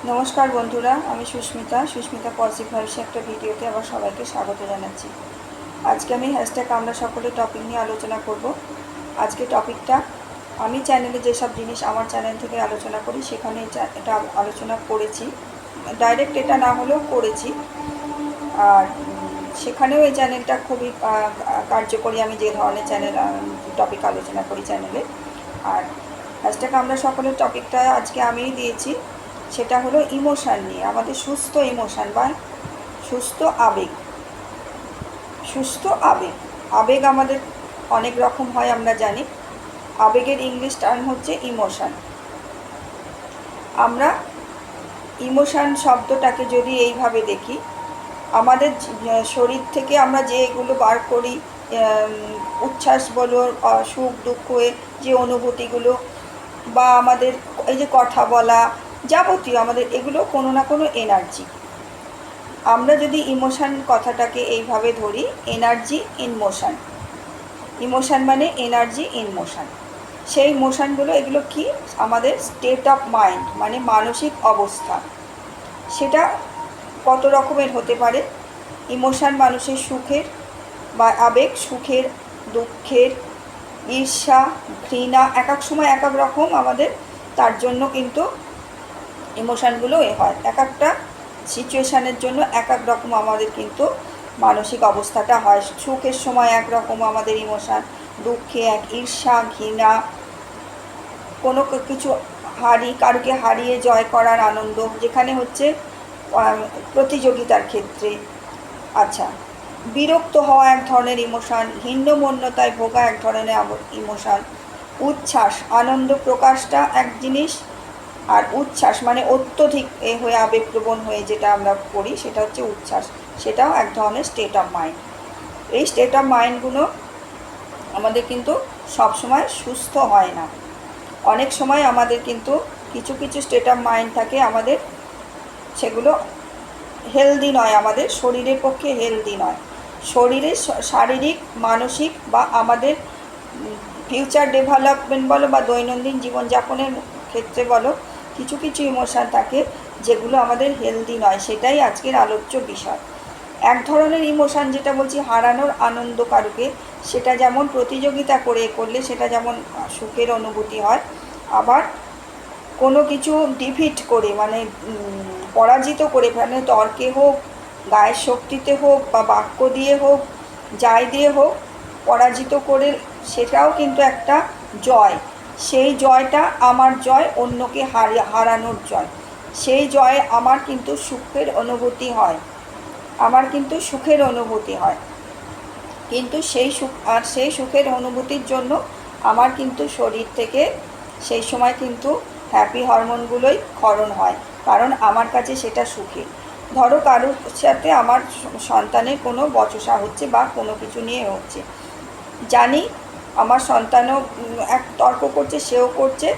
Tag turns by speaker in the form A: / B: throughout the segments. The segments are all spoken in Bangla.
A: নমস্কার বন্ধুরা, আমি সুস্মিতা পজিটিভ ভাইবসে একটা ভিডিওতে আবার সবাইকে স্বাগত জানাচ্ছি। আজকে আমি হ্যাশট্যাগ আমরা সকলে টপিক নিয়ে আলোচনা করব। আজকে টপিকটা আমি চ্যানেলে যেসব জিনিস আমার চ্যানেল থেকে আলোচনা করি সেখানে এটা আলোচনা করেছি, ডাইরেক্ট এটা না হলেও করেছি। আর সেখানেও এই চ্যানেলটা খুবই কার্যকরী, আমি যে ধরনের টপিক আলোচনা করি চ্যানেলে। আর হ্যাশট্যাগ আমরা সকলের টপিকটা আজকে আমিই দিয়েছি, সেটা হলো ইমোশান নিয়ে, আমাদের সুস্থ ইমোশান বা সুস্থ আবেগ। সুস্থ আবেগ আবেগ আমাদের অনেক রকম হয়, আমরা জানি। আবেগের ইংলিশ টার্ম হচ্ছে ইমোশান। আমরা ইমোশান শব্দটাকে যদি এইভাবে দেখি, আমাদের শরীর থেকে আমরা যে এগুলো বার করি, উচ্ছ্বাস বলো, সুখ দুঃখে যে অনুভূতিগুলো, বা আমাদের এই যে কথা বলা, যাবতীয় আমাদের এগুলো কোনো না কোনো এনার্জি। আমরা যদি ইমোশান কথাটাকে এইভাবে ধরি, এনার্জি ইন মোশান। ইমোশান মানে এনার্জি ইন মোশান। সেই মোশানগুলো এগুলো কি? আমাদের স্টেট অফ মাইন্ড, মানে মানসিক অবস্থা। সেটা কত রকমের হতে পারে। ইমোশান মানুষের সুখের বা আবেগ, সুখের, দুঃখের, ঈর্ষা, ঘৃণা, এক এক সময় এক এক রকম আমাদের। তার জন্য কিন্তু ইমোশানগুলো হয়, এক একটা সিচুয়েশানের জন্য এক এক রকম আমাদের কিন্তু মানসিক অবস্থাটা হয়। সুখের সময় এক রকম আমাদের ইমোশান, দুঃখে এক, ঈর্ষা, ঘৃণা, কোনো কিছু কারোকে হারিয়ে জয় করার আনন্দ, যেখানে হচ্ছে প্রতিযোগিতার ক্ষেত্রে। আচ্ছা, বিরক্ত হওয়া এক ধরনের ইমোশান, হীনমন্যতায় ভোগা এক ধরনের ইমোশান, উচ্ছ্বাস, আনন্দ প্রকাশটা এক জিনিস, আর উচ্ছ্বাস মানে অত্যধিক হয়ে আবেগপ্রবণ হয়ে যেটা আমরা করি সেটা হচ্ছে উচ্ছ্বাস। সেটাও এক ধরনের স্টেট অফ মাইন্ড। এই স্টেট অফ মাইন্ডগুলো আমাদের কিন্তু সবসময় সুস্থ হয় না। অনেক সময় আমাদের কিন্তু কিছু কিছু স্টেট অফ মাইন্ড থাকে আমাদের, সেগুলো হেলদি নয়, আমাদের শরীরের পক্ষে হেলদি নয়। শরীরের শারীরিক, মানসিক বা আমাদের ফিউচার ডেভেলপমেন্ট বলো বা দৈনন্দিন জীবনযাপনের ক্ষেত্রে বলো, কিছু কিছু ইমোশান থাকে যেগুলো আমাদের হেলদি নয়। সেটাই আজকের আলোচ্য বিষয়। এক ধরনের ইমোশান যেটা বলছি, হারানোর আনন্দ কারুকে, সেটা যেমন প্রতিযোগিতা করলে সেটা যেমন সুখের অনুভূতি হয়। আবার কোনো কিছু ডিফিট করে, মানে পরাজিত করে, মানে তর্কে হোক, গায়ের শক্তিতে হোক বা বাক্য দিয়ে হোক, যাই দিয়ে হোক, পরাজিত করে, সেটাও কিন্তু একটা জয়। সেই জয়টা আমার জয়, অন্যকে হারানোর জয়। সেই জয়ে আমার কিন্তু সুখের অনুভূতি হয়, কিন্তু সেই সুখের অনুভূতির জন্য আমার কিন্তু শরীর থেকে সেই সময় কিন্তু হ্যাপি হরমোনগুলোই ক্ষরণ হয়, কারণ আমার কাছে সেটা সুখে। ধরো কারোর সাথে আমার সন্তানের কোনো বচসা হচ্ছে বা কোনো কিছু নিয়ে হচ্ছে, জানি আমার সন্তানও এক তর্ক করছে, সেও করছে,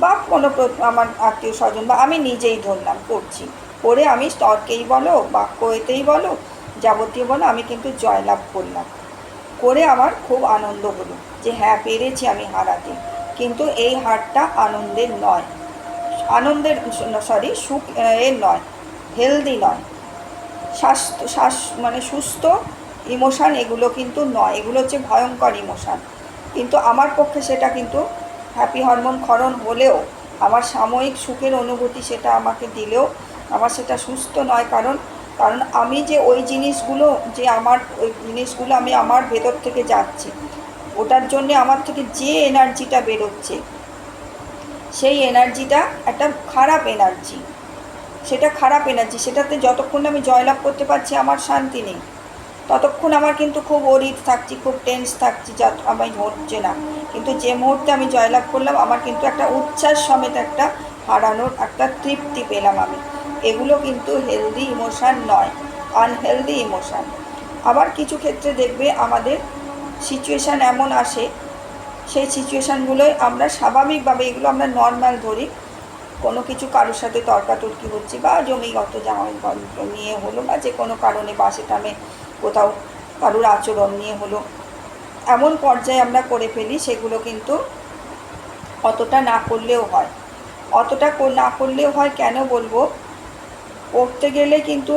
A: বা কোনো আমার আত্মীয় স্বজন বা আমি নিজেই ধরলাম করছি, করে আমি তর্কেই বলো, বাক্য এতেই বলো, যাবতীয় বলো, আমি কিন্তু জয়লাভ করলাম, করে আমার খুব আনন্দ হলো যে হ্যাঁ, পেরেছি আমি হারাতে। কিন্তু এই হারটা আনন্দের নয়, সুখ এর নয়, হেলদি নয়, মানে সুস্থ ইমোশান এগুলো কিন্তু নয়। এগুলো হচ্ছে ভয়ঙ্কর ইমোশান। কিন্তু আমার পক্ষে সেটা কিন্তু হ্যাপি হরমোন ক্ষরণ হলেও, আমার সাময়িক সুখের অনুভূতি সেটা আমাকে দিলেও আমার সেটা সুস্থ নয়। কারণ আমি যে ওই জিনিসগুলো আমি আমার ভেতর থেকে যাচ্ছি, ওটার জন্যে আমার থেকে যে এনার্জিটা বেরোচ্ছে, সেই এনার্জিটা একটা খারাপ এনার্জি। সেটাতে যতক্ষণ আমি জয়লাভ করতে পারছি আমার শান্তি নেই, ততক্ষণ আমার কিন্তু খুব ওরিড থাকছি, খুব টেন্স থাকছি, যা আমি হচ্ছে না। কিন্তু যে মুহূর্তে আমি জয়লাভ করলাম, আমার কিন্তু একটা উচ্ছ্বাস সমেত একটা হারানোর একটা তৃপ্তি পেলাম আমি। এগুলো কিন্তু হেলদি ইমোশান নয়, আনহেলদি ইমোশান। আবার কিছু ক্ষেত্রে দেখবে আমাদের সিচুয়েশান এমন আসে, সেই সিচুয়েশানগুলোই আমরা স্বাভাবিকভাবে, এগুলো আমরা নর্মাল ধরি, কোনো কিছু কারোর সাথে তর্কাতর্কি হচ্ছে বা জমিগত জামাই নিয়ে হলো, বা যে কোনো কারণে বাসে টামে কোথাও কারোর আচরণ নিয়ে হলো, এমন পর্যায়ে আমরা করে ফেলি, সেগুলো কিন্তু অতটা না করলেও হয়। অতটা না করলেও হয়। কেন বলবো, করতে গেলে কিন্তু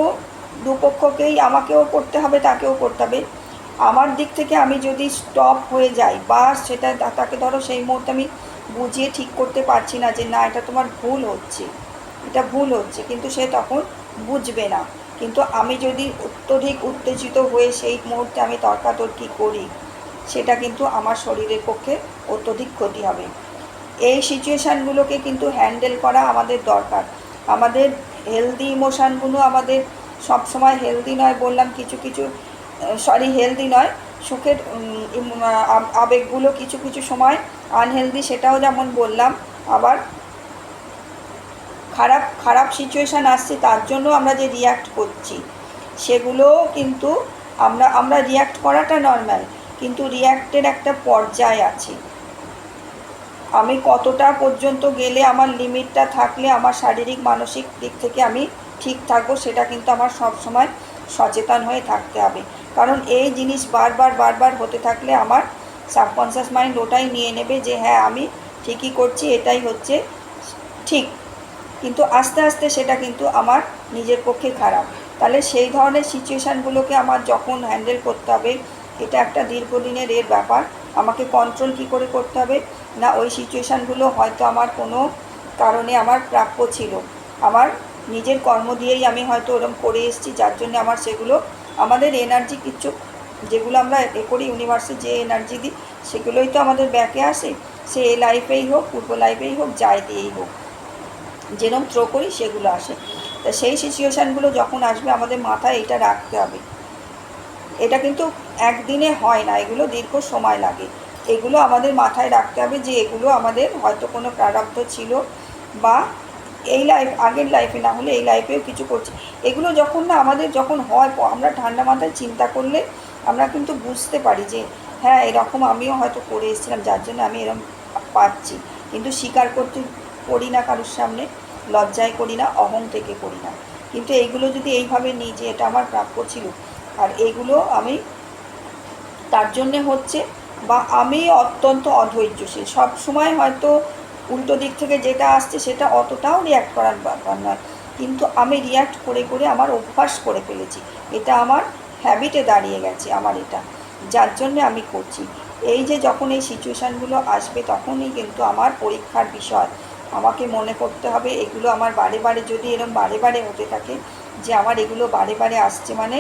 A: দুপক্ষকেই, আমাকেও করতে হবে, তাকেও করতে হবে। আমার দিক থেকে আমি যদি স্টপ হয়ে যাই বা সেটা তাকে ধরো সেই মুহূর্তে আমি বুঝিয়ে ঠিক করতে পারছি না যে না এটা তোমার ভুল হচ্ছে, এটা ভুল হচ্ছে, কিন্তু সে তখন বুঝবে না। কিন্তু আমি যদি অত্যধিক উত্তেজিত হয়ে সেই মুহূর্তে আমি তর্কাতর্কি করি, সেটা কিন্তু আমার শরীরের পক্ষে অত্যধিক ক্ষতি হবে। এই সিচুয়েশানগুলোকে কিন্তু হ্যান্ডেল করা আমাদের দরকার। আমাদের হেলদি ইমোশানগুলো আমাদের সবসময় হেলদি নয় বললাম, কিছু কিছু হেলদি নয়, সুখের আবেগগুলো কিছু কিছু সময় আনহেলদি, সেটাও যেমন বললাম। আবার খারাপ খারাপ সিচুয়েশান আসছে তার জন্য আমরা যে রিয়্যাক্ট করছি, সেগুলোও কিন্তু আমরা রিয়্যাক্ট করাটা নর্মাল, কিন্তু রিয়্যাক্টের একটা পর্যায় আছে। আমি কতটা পর্যন্ত গেলে আমার লিমিটটা থাকলে আমার শারীরিক মানসিক দিক থেকে আমি ঠিক থাকবো, সেটা কিন্তু আমার সব সময় সচেতন হয়ে থাকতে হবে। কারণ এই জিনিস বারবার বারবার হতে থাকলে আমার সাবকনসিয়াস মাইন্ড ওটাই নিয়ে নেবে যে হ্যাঁ আমি ঠিকই করছি, এটাই হচ্ছে ঠিক। কিন্তু আস্তে আস্তে সেটা কিন্তু আমার নিজের পক্ষে খারাপ। তাহলে সেই ধরনের সিচুয়েশানগুলোকে আমার যখন হ্যান্ডেল করতে হবে, এটা একটা দীর্ঘদিনের এর ব্যাপার। আমাকে কন্ট্রোল কী করে করতে হবে না, ওই সিচুয়েশানগুলো হয়তো আমার কোনো কারণে আমার প্রাপ্য ছিল, আমার নিজের কর্ম দিয়েই আমি হয়তো ওরম করে এসেছি, যার জন্য আমার সেগুলো, আমাদের এনার্জি কিছু যেগুলো আমরা করি ইউনিভার্সে যে এনার্জি দিই, সেগুলোই তো আমাদের ব্যাকে আসে। সে এই লাইফেই হোক, পূর্ব লাইফেই হোক, যাই দিয়েই হোক, যেরকম থ্রো করি সেগুলো আসে। তা সেই সিচুয়েশানগুলো যখন আসবে আমাদের মাথায় এটা রাখতে হবে। এটা কিন্তু একদিনে হয় না, এগুলো দীর্ঘ সময় লাগে। এগুলো আমাদের মাথায় রাখতে হবে যে এগুলো আমাদের হয়তো কোনো প্রারব্ধ ছিল, বা এই লাইফ আগের লাইফে না হলে এই লাইফেও কিছু করছি। এগুলো যখন না আমাদের যখন হয়, আমরা ঠান্ডা মাথায় চিন্তা করলে আমরা কিন্তু বুঝতে পারি যে হ্যাঁ এরকম আমিও হয়তো করে এসেছিলাম, যার জন্য আমি এরকম পাচ্ছি। কিন্তু স্বীকার করতে করি না কারোর সামনে, লজ্জায় করি না, অহং থেকে করি না। কিন্তু এইগুলো যদি এইভাবে নিই যে এটা আমার প্রাপ্য ছিল, আর এগুলো আমি তার জন্যে হচ্ছে, বা আমি অত্যন্ত অধৈর্যশীল, সব সময় হয়তো উল্টো দিক থেকে যেটা আসছে সেটা অতটাও রিয়্যাক্ট করার ব্যাপার নয়, কিন্তু আমি রিয়্যাক্ট করে করে আমার অভ্যাস করে ফেলেছি, এটা আমার হ্যাবিটে দাঁড়িয়ে গেছে আমার এটা, যার জন্যে আমি করছি। এই যে যখন এই সিচুয়েশানগুলো আসবে তখনই কিন্তু আমার পরীক্ষার বিষয়। আমাকে মনে করতে হবে এগুলো আমার বারে বারে, যদি এরম বারে বারে হতে থাকে যে আমার এগুলো বারে বারে আসছে, মানে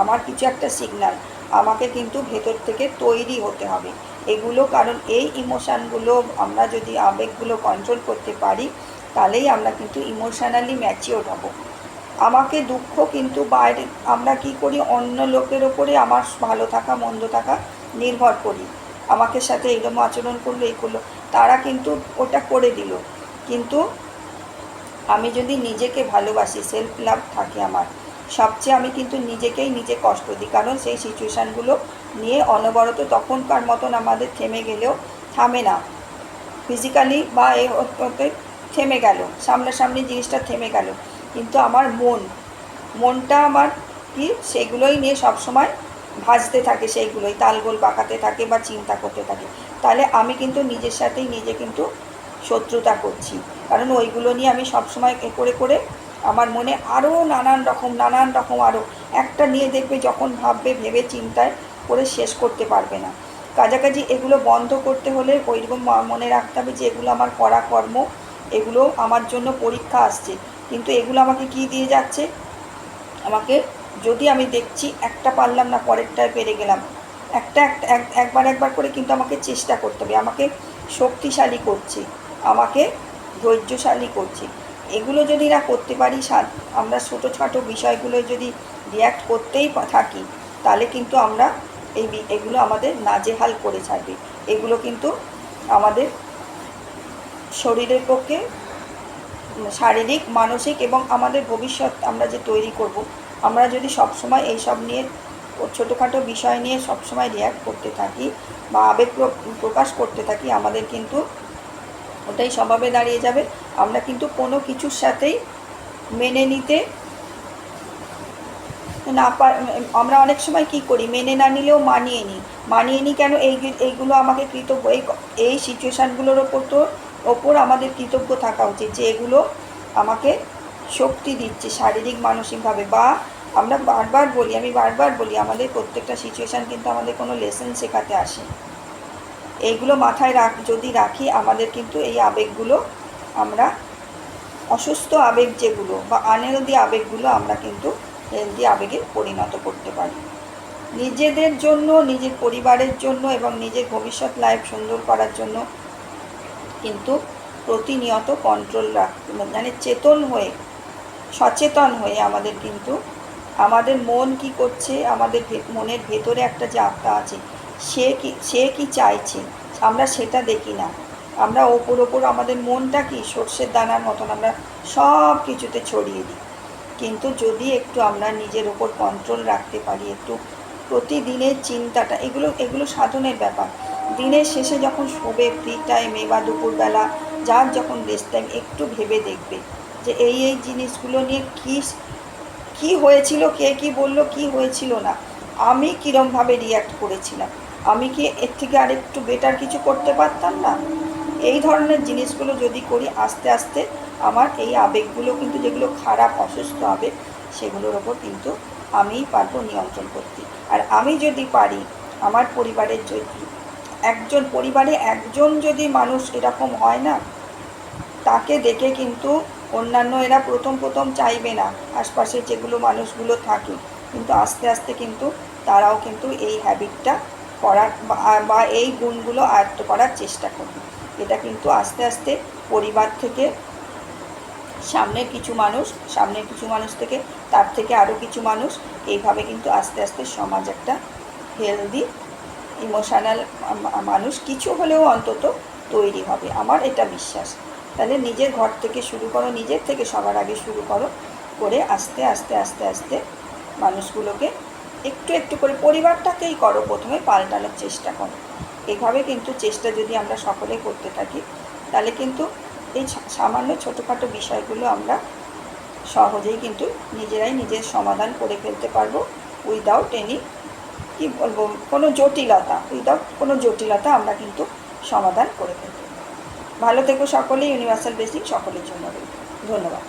A: আমার কিছু একটা সিগন্যাল, আমাকে কিন্তু ভেতর থেকে তৈরি হতে হবে এগুলো। কারণ এই ইমোশানগুলো আমরা যদি আবেগগুলো কন্ট্রোল করতে পারি, তাহলেই আমরা কিন্তু ইমোশনালি ম্যাচিওর হব। আমাকে দুঃখ কিন্তু বাইরে আমরা কি করি, অন্য লোকের ওপরে আমার ভালো থাকা মন্দ থাকা নির্ভর করি। আমাকে সাথে এরকম আচরণ করলো, এই করলো, তারা কিন্তু ওটা করে দিল। কিন্তু আমি যদি নিজেকে ভালোবাসি, সেলফ লাভ থাকে আমার, সবচেয়ে আমি কিন্তু নিজেকেই নিজে কষ্ট দিই, কারণ সেই সিচুয়েশানগুলো নিয়ে অনবরত তখনকার মতন আমাদের থেমে গেলেও থামে না, ফিজিক্যালি বা এ হতে থেমে গেল, সামনাসামনি জিনিসটা থেমে গেল, কিন্তু আমার মনটা আমার কি সেগুলোই নিয়ে সবসময় ভাজতে থাকে, সেইগুলোই তালগোল পাকাতে থাকে বা চিন্তা করতে থাকে। তাহলে আমি কিন্তু নিজের সাথেই নিজে কিন্তু শত্রুতা করছি, কারণ ওইগুলো নিয়ে আমি সবসময় এ করে করে আমার মনে আরও নানান রকম আরও একটা নিয়ে দেখবে, যখন ভাববে ভেবে চিন্তায় করে শেষ করতে পারবে না। কাছাকাছি এগুলো বন্ধ করতে হলে ওইরকম মনে রাখতে হবে যে এগুলো আমার করা কর্ম, এগুলো আমার জন্য পরীক্ষা আসছে, কিন্তু এগুলো আমাকে কি দিয়ে যাচ্ছে, আমাকে যদি আমি দেখছি একটা পারলাম না পরেরটায় পেরে গেলাম, একবার একবার করে কিন্তু আমাকে চেষ্টা করতে হবে, আমাকে শক্তিশালী করছে, আমাকে ধৈর্যশালী করছে। এগুলো যদি না করতে পারি, আমরা ছোটোখাটো বিষয়গুলো যদি রিয়্যাক্ট করতেই থাকি, তাহলে কিন্তু আমরা এগুলো আমাদের নাজেহাল করে ছাড়বে। এগুলো কিন্তু আমাদের শরীরের পক্ষে, শারীরিক মানসিক এবং আমাদের ভবিষ্যৎ আমরা যে তৈরি করব, আমরা যদি সবসময় এইসব নিয়ে ছোটোখাটো বিষয় নিয়ে সবসময় রিয়্যাক্ট করতে থাকি বা আবেগ প্রকাশ করতে থাকি, আমাদের কিন্তু ওটাই স্বভাবে দাঁড়িয়ে যাবে। আমরা কিন্তু কোনো কিছুর সাথেই মেনে নিতে না আমরা অনেক সময় কি করি, মেনে না নিলেও মানিয়ে নিই। কেন, এইগুলো আমাকে কৃতজ্ঞ, এই সিচুয়েশানগুলোর ওপর তো ওপর আমাদের কৃতজ্ঞ থাকা উচিত যে এগুলো আমাকে শক্তি দিচ্ছে শারীরিক মানসিকভাবে। বা আমরা আমি বারবার বলি আমাদের প্রত্যেকটা সিচুয়েশান কিন্তু আমাদের কোনো লেসন শেখাতে আসে। এইগুলো মাথায় যদি রাখি আমাদের কিন্তু এই আবেগগুলো আমরা অসুস্থ আবেগ যেগুলো বা আনহেলদি আবেগগুলো আমরা কিন্তু হেলদি আবেগে পরিণত করতে পারি। নিজেদের জন্য, নিজের পরিবারের জন্য এবং নিজের ভবিষ্যৎ লাইফ সুন্দর করার জন্য কিন্তু প্রতিনিয়ত কন্ট্রোল রাখতে মানে সচেতন হয়ে আমাদের কিন্তু আমাদের মন কি করছে, আমাদের মনের ভেতরে একটা যে আত্মা আছে সে কি চাইছে আমরা সেটা দেখি না। আমরা ওপর আমাদের মনটা কি সর্ষের দানার মতন আমরা সব কিছুতে ছড়িয়ে দিই। কিন্তু যদি একটু আমরা নিজের ওপর কন্ট্রোল রাখতে পারি, একটু প্রতিদিনের চিন্তাটা এগুলো সাধনের ব্যাপার। দিনের শেষে যখন শোবে ফ্রি টাইমে বা দুপুরবেলা যার যখন রেস্ট টাইম একটু ভেবে দেখবে যে এই জিনিসগুলো নিয়ে কি হয়েছিল, কে কি বলল, কি হয়েছিল না, আমি কীরমভাবে রিয়্যাক্ট করেছিলাম, আমি কি এর থেকে আরেকটু বেটার কিছু করতে পারতাম না। এই ধরনের জিনিসগুলো যদি করি আস্তে আস্তে আমার এই আবেগগুলো কিন্তু যেগুলো খারাপ অসুস্থ আবেগ সেগুলোর ওপর কিন্তু আমিই পারবো নিয়ন্ত্রণ করতে। আর আমি যদি পারি আমার পরিবারের পরিবারে একজন যদি মানুষ এরকম হয় না তাকে দেখে কিন্তু অন্যান্য এরা প্রথম চাইবে না, আশপাশের যেগুলো মানুষগুলো থাকে, কিন্তু আস্তে আস্তে কিন্তু তারাও কিন্তু এই হ্যাবিটটা করার বা এই গুণগুলো আয়ত্ত করার চেষ্টা করবে। এটা কিন্তু আস্তে আস্তে পরিবার থেকে সামনের কিছু মানুষ থেকে তার থেকে আরও কিছু মানুষ, এইভাবে কিন্তু আস্তে আস্তে সমাজ একটা হেলদি ইমোশনাল মানুষ কিছু হলেও অন্তত তৈরি হবে, আমার এটা বিশ্বাস। তাহলে নিজের ঘর থেকে শুরু করো, নিজের থেকে সবার আগে শুরু করে আস্তে আস্তে মানুষগুলোকে একটু করে পরিবারটাকেই করো প্রথমে পাল্টানোর চেষ্টা করো। এভাবে কিন্তু চেষ্টা যদি আমরা সকলে করতে থাকি তাহলে কিন্তু এই সামান্য ছোটোখাটো বিষয়গুলো আমরা সহজেই কিন্তু নিজেরাই নিজের সমাধান করে ফেলতে পারবো উইদাউট এনি কোনো জটিলতা আমরা কিন্তু সমাধান করে ফেলতে পারবো। ভালো থেকো সকলেই। ইউনিভার্সাল ব্লেসিং সকলের জন্য রইল। ধন্যবাদ।